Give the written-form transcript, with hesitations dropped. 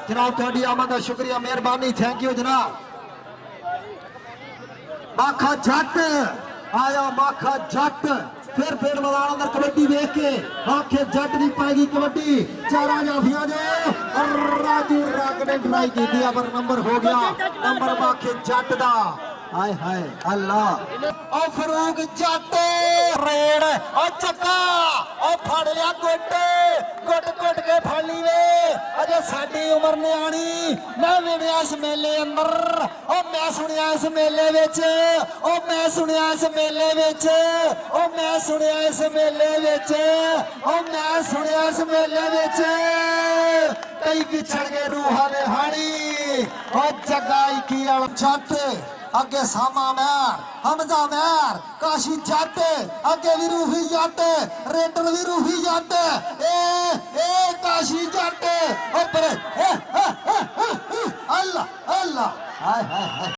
जनाब थोड़ी आमद का शुक्रिया मेहरबानी थैंक यू जनाब। माखा जट आया माखा जट फिर मैदान अंदर कबड्डी देख के आखे जट नहीं पाएगी कबड्डी चारा जाफिया जो और राजू राग ने ट्राई की दिया पर नंबर हो गया नंबर माखे जट दा हाय हाय अल्लाह ओ फरूक जट रेड ओ चक्का ओ फड़ लिया गुट गुट के फड़ ली वे अजे साडी उम्र ने आनी मैं वेणिया इस मेले अंदर ओ मैं सुनिया इस मेले विच ओ मैं सुनिया इस मेले विच ओ मैं सुनिया इस मेले विच ओ मैं सुनिया इस मेले विच कई पिछड़ गए रूहां ने हानी ओ जगाई की जट अगे सामा मैर हमजा मैर काशी जट अगे भी रूही जट रेडर भी रूही जट ए काशी जट अल्लाह अल्लाह हाय हाय हाय।